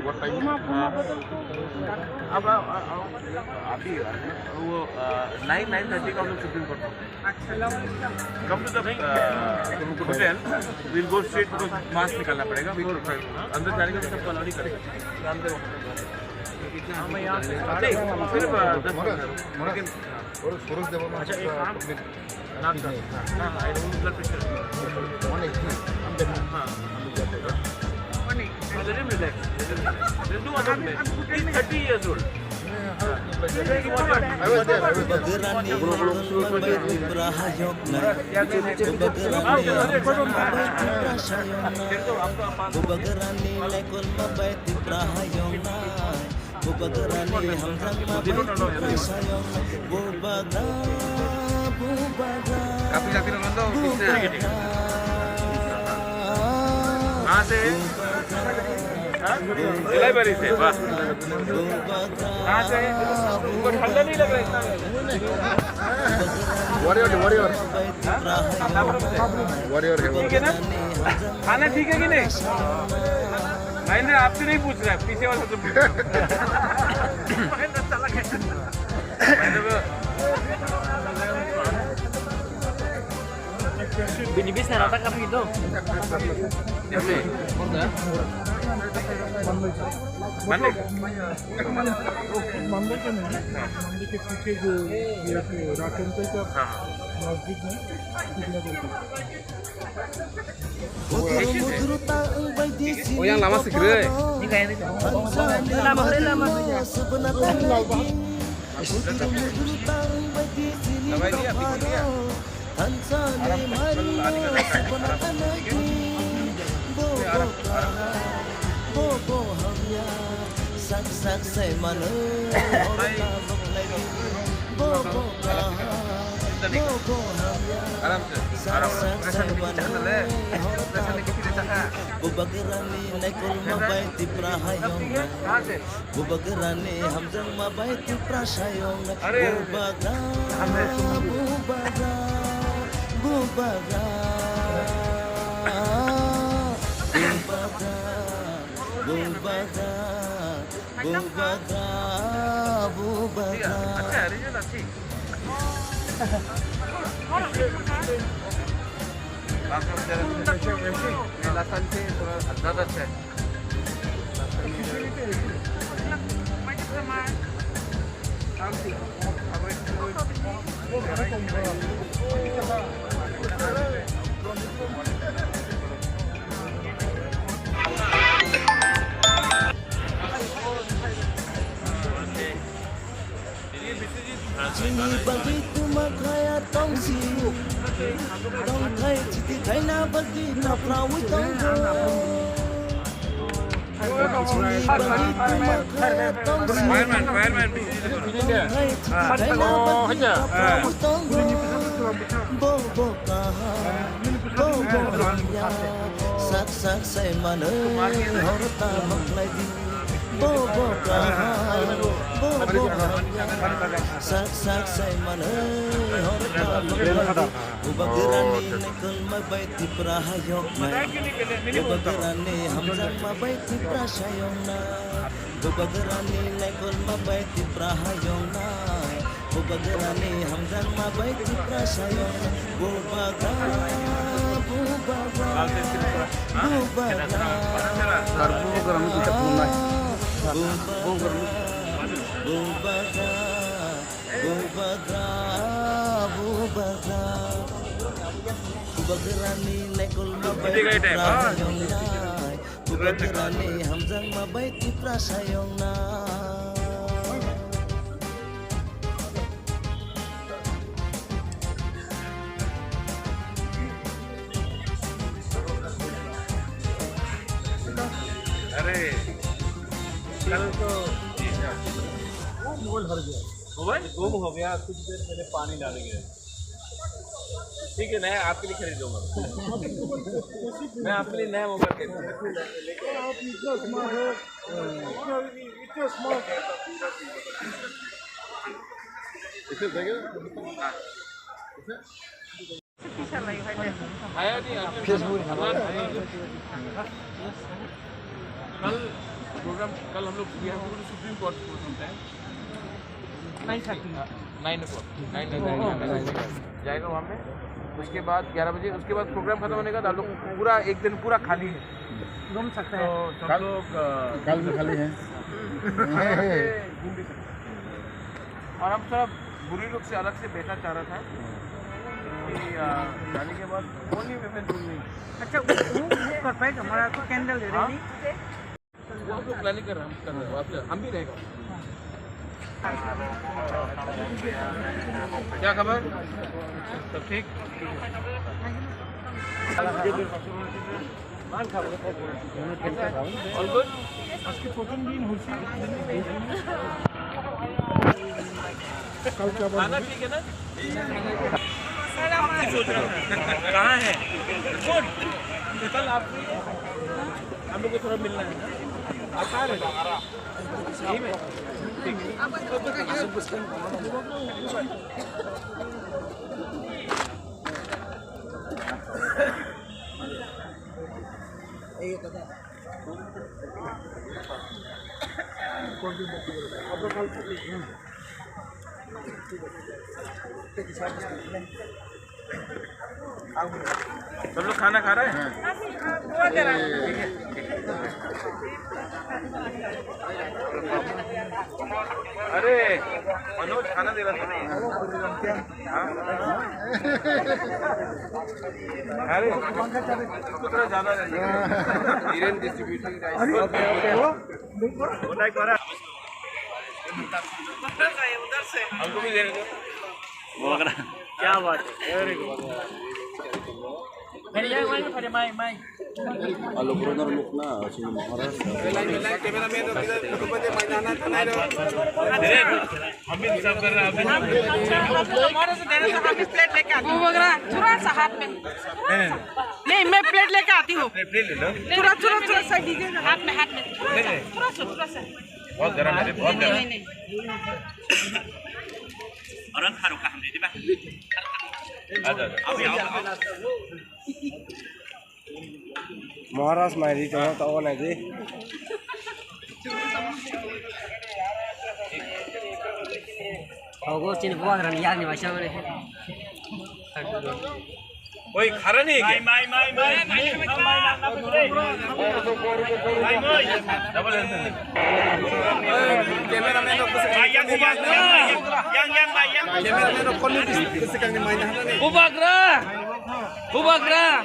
what time? अब अभी वो 9:30 का हम लोग सुप्रीम कोर्ट में come to the hotel will go straight because mask निकालना पड़ेगा अंदर जाने का सबको अलाउ नहीं करेगा अंदर सिर्फ 10 Suraj Devan. अच्छा एक काम नाम सर हाँ आई डोंट ब्लड प्रेशर 180. हाँ let him relax. There's no other way. He's 30 years old. I was there. काफी जाती है बंदो कहाँ से इलाहाबाद से वाह कहाँ से उनको ठंडा नहीं लग रहा इतना Warrior ठीक है ना खाना ठीक है कि नहीं मैंने आपसे नहीं पूछ रहा पीछे वाला से पूछ रहा Binibis na rata kami ito. Monday मंदिर के नहीं मंदिर के पीछे जो ये राकेंद्र का मस्जिद में कितना oh yang lama segera Ini kayak itu. Lama. Apa dia bikin dia अच्छा है रिजल्ट अच्छी लासन से थोड़ा ज़्यादा अच्छा है Sini begitu makaya tongsi Tong kai citi kai na bagi na prawi tonggo Sini begitu makaya tongsi fireman Tong kai citi kai na bagi na prawi tonggo Bobo kaha Bobo kaya Sak sak say mana Horta maklay di Bobo kaha Bobo kaya Sak sak say mana Horta maklay Ubagirani nekul mabaiti prahayok na Ubagirani hamzang mabaiti prasayong na Ubagirani nekul mabaiti prahayong na Ubagirani hamzang mabaiti prasayong na Bubaga Bubaga Bubaga Bubaga Bubaga Bubagerani lekul mabaiti prasayong na Bubagerani hamzang mabaiti prasayong na अरे कल तो mobile गुम हो गया कुछ देर पहले पानी डाल गया ठीक है नया आपके लिए खरीदूंगा मैं आपके लिए नया मोबाइल खरीदूंगा आप इतना स्मार्ट हो इतना स्मार्ट है इसे देंगे आया नहीं फेसबुक कल प्रोग्राम कल हम लोग सुप्रीम कोर्ट प्रोग्राम है 9:30 9 जाएगा वहाँ पे। उसके बाद 11 बजे उसके बाद प्रोग्राम खत्म होने के बाद आप लोग पूरा एक दिन पूरा खाली है घूम सकते तो हैं। सब लोग कल भी खाली है और हम थोड़ा बुरी लोग से अलग से बैठना चाह रहा था कि जाने के बाद ओनली विमेन रूम अच्छा वो कर पाएगा हमारा तो कैंडल दे रही वो हम लोग प्लानिंग कर रहे हैं हम भी रहेगा। क्या खबर सब ठीक ऑल गुड আজকে প্রথম দিন হচ্ছে কালকে আবার खाना ठीक है ना सोच रहा था कहाँ है गुड कल आप हम लोग को थोड़ा मिलना है आप कहाँ रहते यहीं में ठीक सब लोग खाना खा रहे हैं अरे मनोज खाना दे रहा था हाँ? अरे इसको थोड़ा ज्यादा धीरेन डिस्ट्रीब्यूशन उधर से हमको भी देने दो क्या बात है वेरी गुड मेरे यहाँ मेरे माई Kalau berenang mukna sini Maharashtra हम भी सब कर रहे हैं वो वगैरह थोड़ा सा हाथ में नहीं मैं प्लेट लेके आती हूँ प्लेट ले लो थोड़ा सा दीजिए हाथ में थोड़ा सा बहुत गर्म है बहुत गर्म नहीं आ जाओ महाराष्ट्र में री तो वो नहीं थी वो चीन बहुत रन याद नहीं भाषा में कोई खरा नहीं है डबल Bubagra